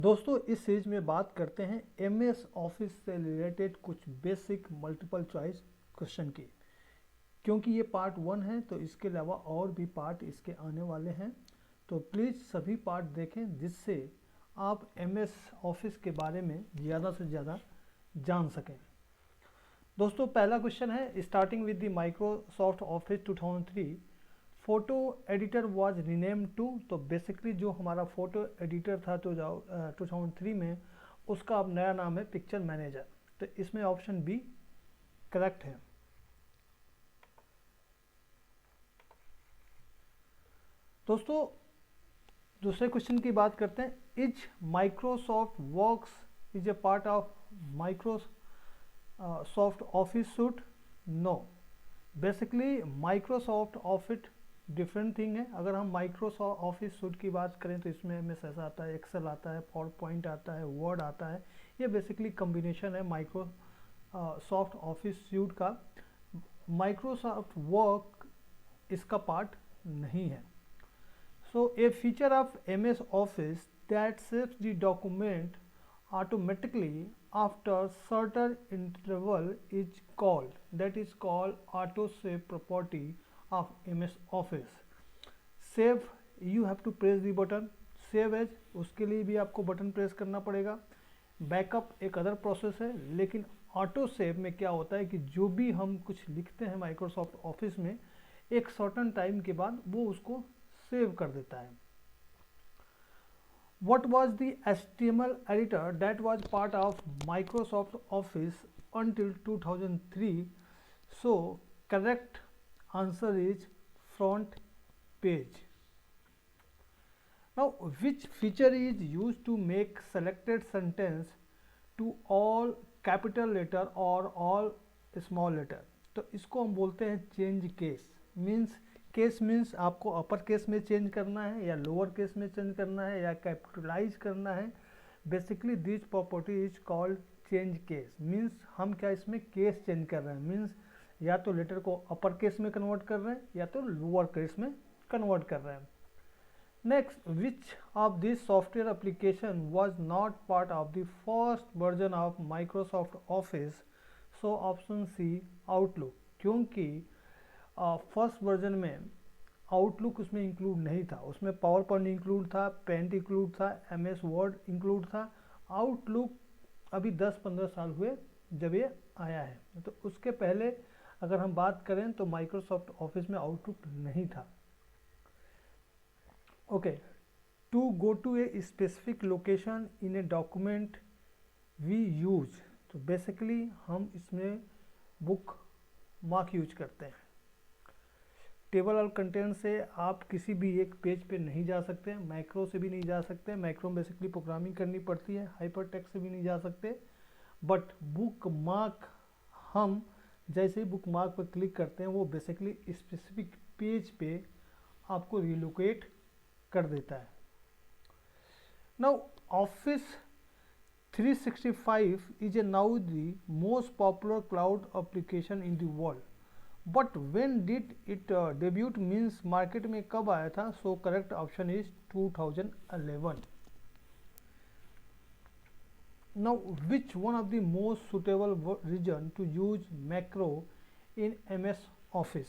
दोस्तों इस सीरीज में बात करते हैं एमएस ऑफिस से रिलेटेड कुछ बेसिक मल्टीपल चॉइस क्वेश्चन की। क्योंकि ये पार्ट 1 है तो इसके अलावा और भी पार्ट इसके आने वाले हैं, तो प्लीज़ सभी पार्ट देखें जिससे आप एमएस ऑफिस के बारे में ज़्यादा से ज़्यादा जान सकें। दोस्तों पहला क्वेश्चन है, starting with the Microsoft office 2003 photo editor was rename to. तो बेसिकली जो हमारा फोटो एडिटर था 2003 में, उसका अब नया नाम है पिक्चर मैनेजर। तो इसमें ऑप्शन बी करेक्ट है। दोस्तों दूसरे क्वेश्चन की बात करते हैं, is Microsoft works is a part of Microsoft office suite? No, basically Microsoft office different thing है। अगर हम माइक्रोसॉफ्ट ऑफिस सूट की बात करें तो इसमें एमएस ऐसा आता है, एक्सेल आता है, पावर पॉइंट आता है, वर्ड आता है। ये बेसिकली कम्बिनेशन है माइक्रोसॉफ्ट ऑफिस सूट का। माइक्रोसॉफ्ट वर्क इसका पार्ट नहीं है। So a feature of MS Office that saves the document automatically after certain interval is called auto save property of MS Office. Save, you have to press the button. Save as, उसके लिए भी आपको button press करना पड़ेगा। Backup एक other process है, लेकिन auto save में क्या होता है कि जो भी हम कुछ लिखते हैं माइक्रोसॉफ्ट ऑफिस में, एक सर्टन टाइम के बाद वो उसको सेव कर देता है। What was the HTML editor that was part of Microsoft Office until 2003? So correct answer is front page. Now which feature is used to make selected sentence to all capital letter or all small letter? तो इसको हम बोलते हैं change case. Case means आपको upper case में change करना है या लोअर केस में चेंज करना है या कैपिटलाइज करना है। Basically this property is called change case. Means हम क्या इसमें केस चेंज कर रहे हैं, मीन्स या तो लेटर को अपर केस में कन्वर्ट कर रहे हैं या तो लोअर केस में कन्वर्ट कर रहे हैं। Next, which of this software application was not part of the first version of Microsoft office? So option C Outlook, क्योंकि फर्स्ट वर्जन में आउटलुक उसमें इंक्लूड नहीं था। उसमें पावर पॉइंट इंक्लूड था, पेंट इंक्लूड था, एमएस वर्ड इंक्लूड था। Outlook अभी 10-15 साल हुए जब ये आया है। तो उसके पहले अगर हम बात करें तो माइक्रोसॉफ्ट ऑफिस में आउटलुक नहीं था। Okay, to go to a specific location in a document we use. तो बेसिकली हम इसमें बुक मार्क यूज करते हैं। टेबल और कंटेंट से आप किसी भी एक पेज पे नहीं जा सकते, मैक्रो से भी नहीं जा सकते। मैक्रो में बेसिकली प्रोग्रामिंग करनी पड़ती है। हाइपर टेक्स्ट से भी नहीं जा सकते। बट बुक मार्क, हम जैसे ही बुक मार्क पर क्लिक करते हैं वो बेसिकली स्पेसिफिक पेज पे आपको रिलोकेट कर देता है। Now Office 365 is a now the most popular cloud application in the world, but when did it debut, means market में कब आया था? So correct option is 2011। Now which one of the most suitable reason to use macro in MS Office?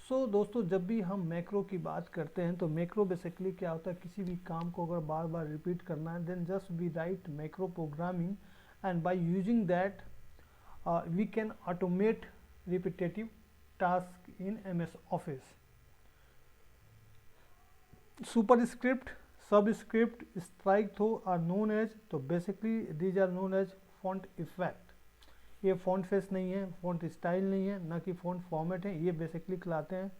So दोस्तों जब भी हम macro की बात करते हैं तो मैक्रो बेसिकली क्या होता है, किसी भी काम को अगर बार बार रिपीट करना है, then just we write macro programming and by using that we can automate repetitive task in MS Office. Superscript, subscript, strike through are known as, तो basically these are known as font effect. ये font face नहीं है, font style नहीं है, ना कि font format है, ये basically कहलाते हैं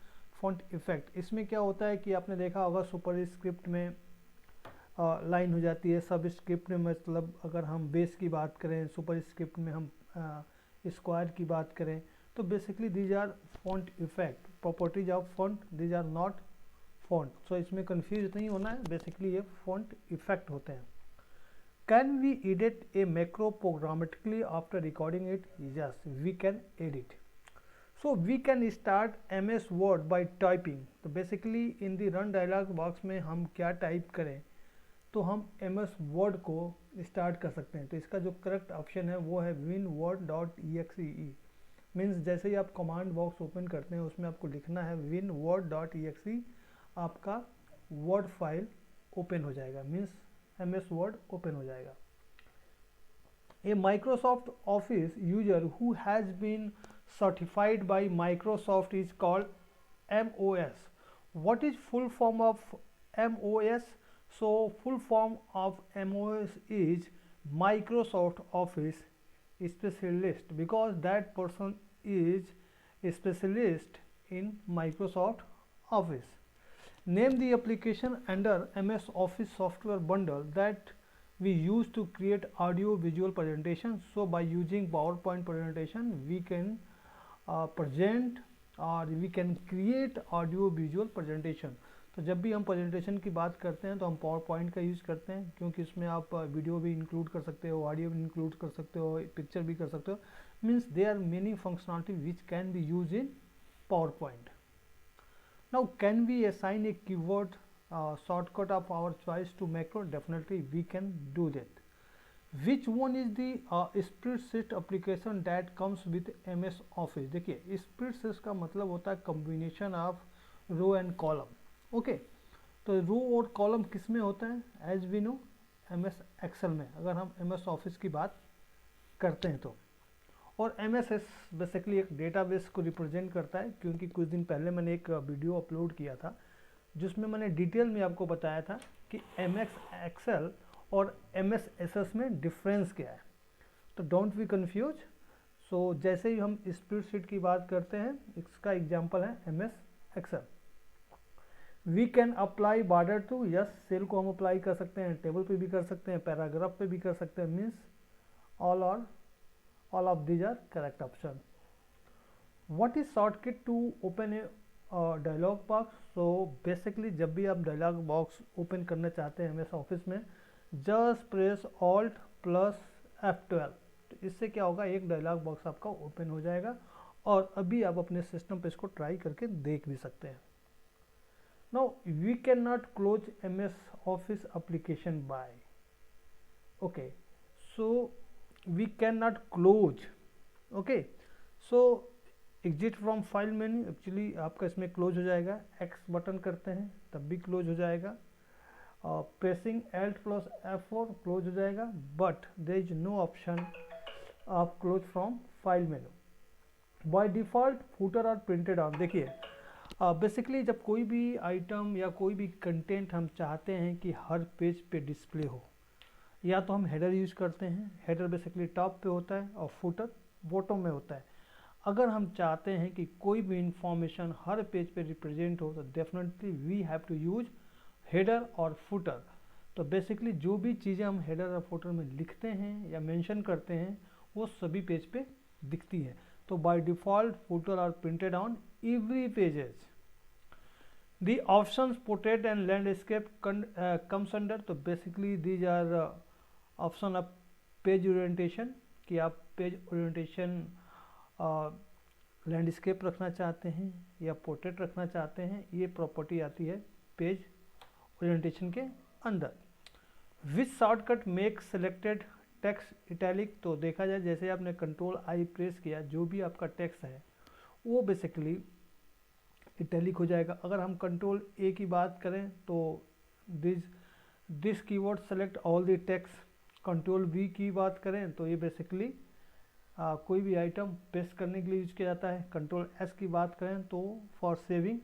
font effect। इसमें क्या होता है कि आपने देखा होगा सुपरस्क्रिप्ट में लाइन हो जाती है, सबस्क्रिप्ट में मतलब अगर हम बेस की बात करें, सुपरस्क्रिप्ट में हम स्क्वायर की बात करें, तो basically these are font effect properties of font, these are not font. So इसमें कंफ्यूज नहीं होना है, बेसिकली ये फॉन्ट इफेक्ट होते हैं। Can we edit a macro programmatically after recording it? Yes, we can edit. So we can start MS Word by typing. तो basically in the run dialog box में हम क्या टाइप करें, तो हम MS वर्ड को स्टार्ट कर सकते हैं। तो इसका जो करेक्ट ऑप्शन है वो है winword.exe। मीन्स जैसे ही आप कमांड बॉक्स ओपन करते हैं उसमें आपको लिखना है winword.exe, आपका वर्ड फाइल ओपन हो जाएगा, मीन्स MS वर्ड ओपन हो जाएगा। A Microsoft Office user who has been certified by Microsoft is called MOS. What is full form of MOS? So full form of MOS is Microsoft Office Specialist, because that person is a specialist in Microsoft Office. Name the application under MS Office software bundle that we use to create audio visual presentation. So by using PowerPoint presentation we can present और we can create audio visual presentation. तो जब भी हम presentation की बात करते हैं तो हम पावर पॉइंट का यूज़ करते हैं, क्योंकि इसमें आप वीडियो भी इंक्लूड कर सकते हो, ऑडियो भी इंक्लूड कर सकते हो, पिक्चर भी कर सकते हो। Means they are many functionality which can be use in PowerPoint. Now can we assign a keyword shortcut of our choice to macro? Definitely we can do that. Which one is the spreadsheet application that comes with MS Office? देखिए spreadsheet का मतलब होता है combination of row and column। Okay, तो row और column किस में होता है? As we know MS Excel में, अगर हम MS Office की बात करते हैं तो। और MS बेसिकली एक डेटाबेस को रिप्रेजेंट करता है, क्योंकि कुछ दिन पहले मैंने एक वीडियो अपलोड किया था जिसमें मैंने डिटेल में आपको बताया था कि MS Excel और MS SS में डिफरेंस क्या है। तो डोंट बी कंफ्यूज। सो जैसे ही हम स्प्रेडशीट की बात करते हैं, इसका एग्जांपल है MS Excel। We can apply border to, yes cell को हम अप्लाई कर सकते हैं, टेबल पे भी कर सकते हैं, पैराग्राफ पे भी कर सकते हैं। Means all of these are correct option. What is shortcut to open a dialog box? So basically जब भी आप डायलॉग बॉक्स ओपन करना चाहते हैं MS ऑफिस में, just press alt plus F12। तो इससे क्या होगा, एक डायलॉग बॉक्स आपका ओपन हो जाएगा और अभी आप अपने सिस्टम पे इसको ट्राई करके देख भी सकते हैं। Now we can not close MS office application by, okay, so we can not close, okay, so exit from file menu, actually आपका इसमें क्लोज हो जाएगा। एक्स बटन करते हैं तब भी क्लोज हो जाएगा, pressing Alt plus F4 close हो जाएगा, but there is no option of close from file menu. By default footer और प्रिंटेड ऑन। देखिए बेसिकली जब कोई भी आइटम या कोई भी कंटेंट हम चाहते हैं कि हर पेज पे डिस्प्ले हो, या तो हम हेडर यूज करते हैं, हेडर बेसिकली टॉप पे होता है और फूटर बॉटम में होता है। अगर हम चाहते हैं कि कोई भी इंफॉर्मेशन हर पेज पे रिप्रेजेंट हो तो definitely we have to use header और फुटर। तो बेसिकली जो भी चीज़ें हम हेडर और फुटर में लिखते हैं या मेंशन करते हैं वो सभी पेज पे दिखती हैं। तो by default footer are printed on every pages. The options portrait and landscape comes under. तो basically these are option of page orientation, कि आप पेज ओरिएंटेशन लैंडस्केप रखना चाहते हैं या पोर्ट्रेट रखना चाहते हैं, ये प्रॉपर्टी आती है पेज ओरिएंटेशन के अंदर। विच shortcut make selected text italic? तो देखा जाए जैसे आपने कंट्रोल आई प्रेस किया, जो भी आपका टेक्स्ट है वो बेसिकली इटैलिक हो जाएगा। अगर हम कंट्रोल ए की बात करें तो this keyword select all the text. Control we की बात करें तो ये बेसिकली कोई भी आइटम पेस्ट करने के लिए यूज किया जाता है। कंट्रोल एस की बात करें तो for saving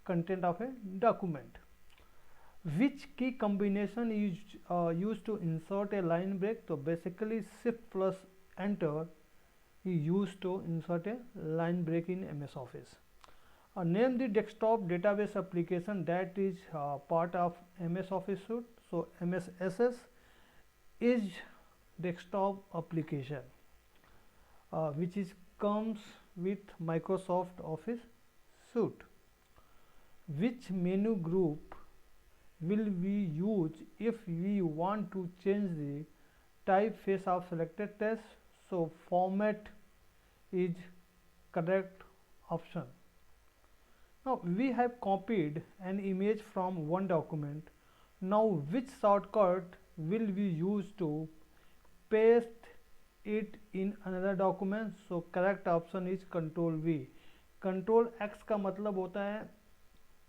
content of a document. Which key combination use to insert a line break? तो basically shift plus enter use to insert a line break in MS Office. Name the desktop database application that is part of MS Office suite. So MS SS is desktop application which is comes with Microsoft Office suite. Which menu group will we use if we want to change the typeface of selected text? So format is correct option. Now we have copied an image from one document Now which shortcut will we use to paste it in another document? So correct option is control V. Control x का मतलब होता है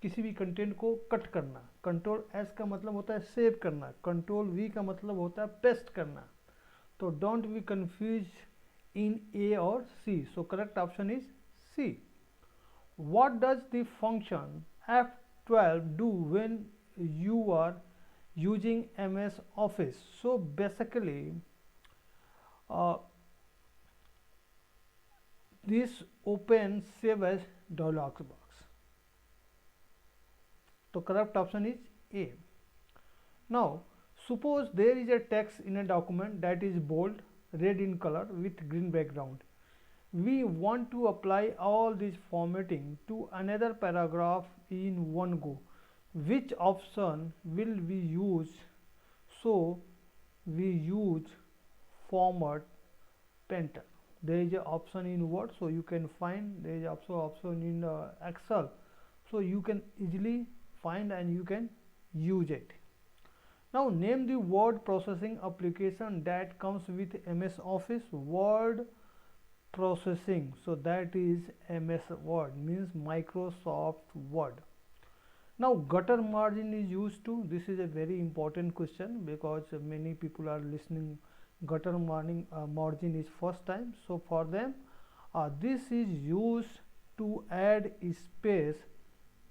किसी भी content को cut करना, control S का मतलब होता है सेव करना, कंट्रोल वी का मतलब होता है पेस्ट करना. तो don't be confuse in A और C. So correct option is C. What does the function F12 do when you are using MS Office? So basically this open save as dialog box. So correct option is A. Now suppose there is a text in a document that is bold, red in color with green background. We want to apply all this formatting to another paragraph in one go. Which option will we use? So we use format painter. There is an option in Word, so you can find there is also option in Excel, so you can easily find and you can use it. Now name the word processing application that comes with MS Office. Word processing, so that is MS Word, means Microsoft Word. Now gutter margin is used to, this is a very important question because many people are listening gutter margin is first time. So for them this is used to add space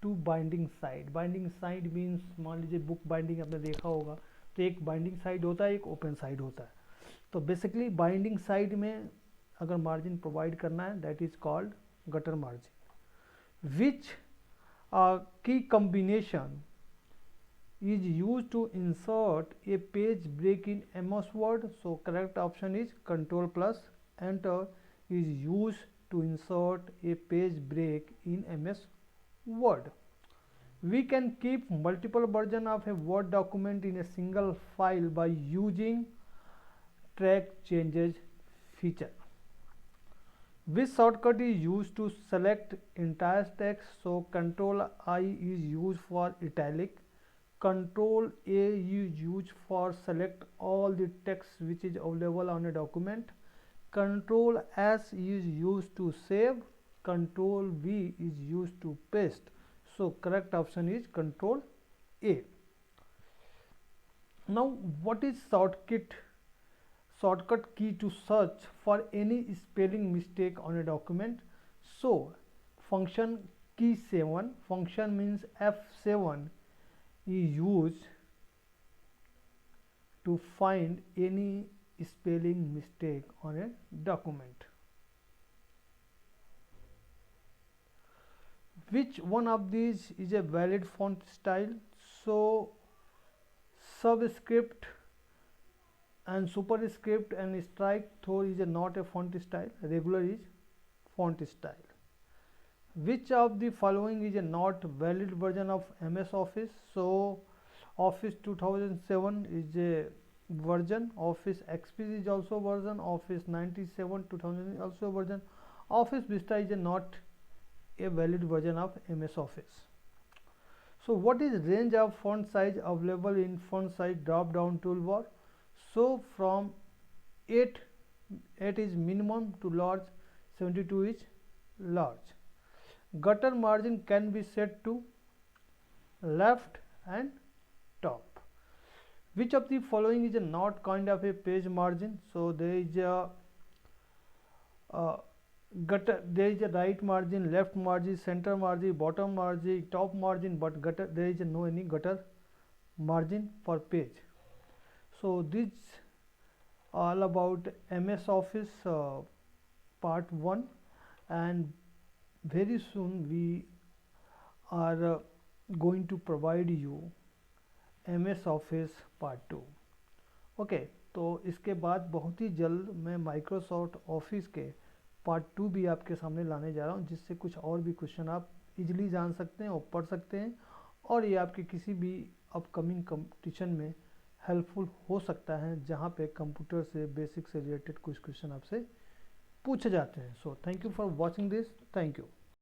to binding side. Binding side means मान लीजिए book binding आपने देखा होगा, तो एक binding side होता है, एक ओपन साइड होता है. तो बेसिकली बाइंडिंग साइड में अगर मार्जिन प्रोवाइड करना है that is called gutter margin. Which key combination is used to insert a page break in MS Word? So correct option is control plus enter is used to insert a page break in MS Word. We can keep multiple versions of a Word document in a single file by using track changes feature. Which shortcut is used to select entire text? So control I is used for italic, control A is used for select all the text which is available on a document, control S is used to save, control V is used to paste. So correct option is control A. Now what is shortcut key to search for any spelling mistake on a document? So function key 7, function means F7 is used to find any spelling mistake on a document. Which one of these is a valid font style? So subscript and superscript and strike through is not a font style, regular is font style. Which of the following is a not valid version of MS Office? So Office 2007 is a version, Office XP is also version, Office 97 2000 is also version, Office Vista is a not a valid version of MS Office. So what is range of font size available in font size drop down toolbar? So from 8 is minimum to large, 72 is large. Gutter margin can be set to left and top. Which of the following is a not kind of a page margin? So there is a gutter, there is a right margin, left margin, center margin, bottom margin, top margin, but gutter there is no any gutter margin for page. So this all about MS Office part 1, and very soon we are going to provide you MS Office part 2. Okay, तो इसके बाद बहुत ही जल्द मैं Microsoft office के part 2 भी आपके सामने लाने जा रहा हूँ, जिससे कुछ और भी क्वेश्चन आप इजीली जान सकते हैं और पढ़ सकते हैं, और ये आपके किसी भी अपकमिंग कंपटीशन में हेल्पफुल हो सकता है, जहाँ पे कंप्यूटर से बेसिक से रिलेटेड कुछ क्वेश्चन आपसे पूछे जाते हैं. So thank you for watching this. Thank you.